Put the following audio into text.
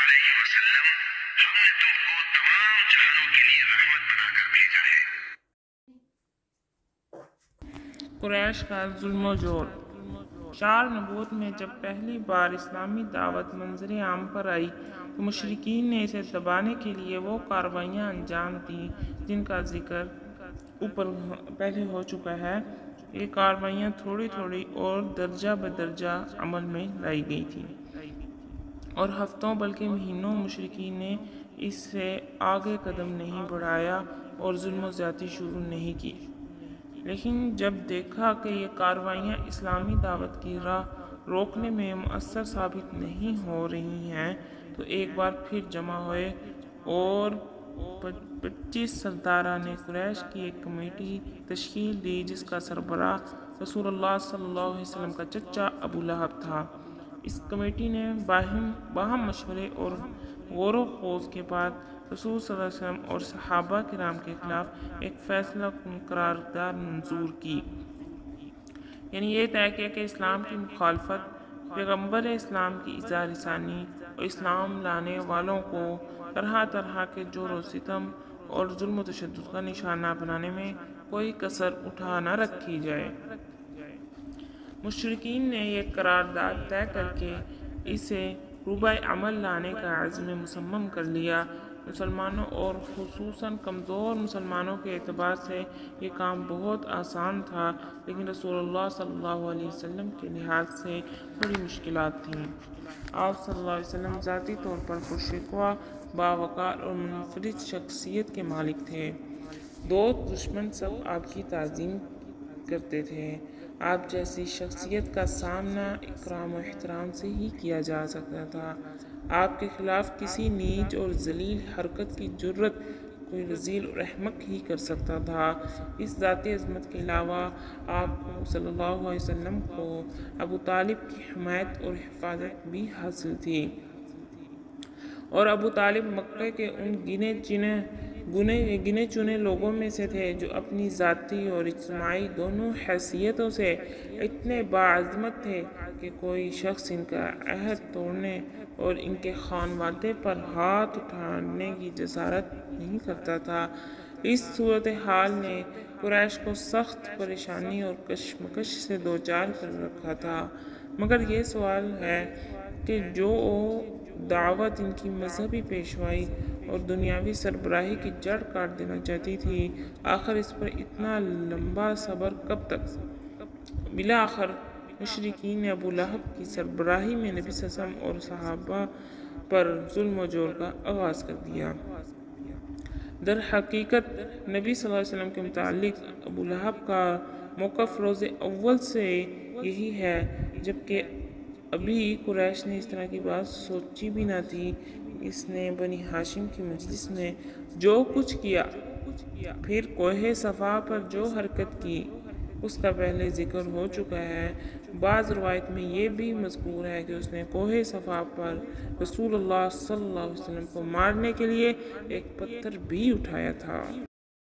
علیہ وسلم ہم نے تم کو تمام جہانوں کے لیے رحمت بنا کر بھیجا ہے۔ قریش کا ظلم و جور۔ شعر نبوت میں جب پہلی بار اسلامی دعوت منظر عام پر آئی تو مشرکین نے اسے دبانے کے لیے وہ کارروائیاں انجام دیں جن کا ذکر اوپر پہلے ہو چکا ہے۔ یہ کارروائیاں تھوڑی تھوڑی اور درجہ بدرجہ عمل میں لائی گئی تھیں، اور ہفتوں بلکہ مہینوں مشرکین نے اس سے آگے قدم نہیں بڑھایا اور ظلم و زیادتی شروع نہیں کی۔ لیکن جب دیکھا کہ یہ کارروائیاں اسلامی دعوت کی راہ روکنے میں مؤثر ثابت نہیں ہو رہی ہیں تو ایک بار پھر جمع ہوئے اور 25 سرداران قریش کی ایک کمیٹی تشکیل دی جس کا سربراہ رسول اللہ صلی اللہ علیہ وسلم کا چچا ابو لہب تھا۔ اس کمیٹی نے باہم مشورے اور غور و خوض کے بعد رسول صلی اللہ علیہ وسلم اور صحابہ کرام کے خلاف ایک فیصلہ کن قرارداد منظور کی، یعنی یہ طے کیا کہ اسلام کی مخالفت، پیغمبر اسلام کی ایذا رسانی اور اسلام لانے والوں کو طرح طرح کے جور و ستم اور ظلم و تشدد کا نشانہ بنانے میں کوئی کسر اٹھا نہ رکھی جائے۔ مشرکین نے یہ قرارداد طے کر کے اسے روبہ عمل لانے کا عزم مصمم کر لیا۔ مسلمانوں اور خصوصاً کمزور مسلمانوں کے اعتبار سے یہ کام بہت آسان تھا، لیکن رسول اللہ صلی اللہ علیہ وسلم کے لحاظ سے بڑی مشکلات تھیں۔ آپ صلی اللہ علیہ وسلم ذاتی طور پر پرشکوہ، باوقار اور منفرد شخصیت کے مالک تھے۔ دوست دشمن سب آپ کی تعظیم کرتے تھے۔ آپ جیسی شخصیت کا سامنا اکرام و احترام سے ہی کیا جا سکتا تھا۔ آپ کے خلاف کسی نیچ اور ذلیل حرکت کی جرأت کوئی رذیل اور احمق ہی کر سکتا تھا۔ اس ذاتی عظمت کے علاوہ آپ صلی اللہ علیہ وسلم کو ابو طالب کی حمایت اور حفاظت بھی حاصل تھی، اور ابو طالب مکہ کے ان گنے چنے لوگوں میں سے تھے جو اپنی ذاتی اور اجتماعی دونوں حیثیتوں سے اتنے باعظمت تھے کہ کوئی شخص ان کا عہد توڑنے اور ان کے خانوادے پر ہاتھ اٹھانے کی جسارت نہیں کرتا تھا۔ اس صورتحال نے قریش کو سخت پریشانی اور کشمکش سے دوچار کر رکھا تھا، مگر یہ سوال ہے کہ جو دعوت ان کی مذہبی پیشوائی اور دنیاوی سربراہی کی جڑ کاٹ دینا چاہتی تھی، آخر اس پر اتنا لمبا صبر کب تک؟ بالآخر مشرکین نے ابو لہب کی سربراہی میں نبی صلی اللہ علیہ وسلم اور صحابہ پر ظلم و جور کا آغاز کر دیا۔ در حقیقت نبی صلی اللہ علیہ وسلم کے متعلق ابو لہب کا موقف روز اول سے یہی ہے، جبکہ ابھی قریش نے اس طرح کی بات سوچی بھی نہ تھی۔ اس نے بنی ہاشم کی مجلس میں جو کچھ کیا، پھر کوہ صفا پر جو حرکت کی، اس کا پہلے ذکر ہو چکا ہے۔ بعض روایت میں یہ بھی مذکور ہے کہ اس نے کوہ صفا پر رسول اللہ صلی اللہ علیہ وسلم کو مارنے کے لیے ایک پتھر بھی اٹھایا تھا۔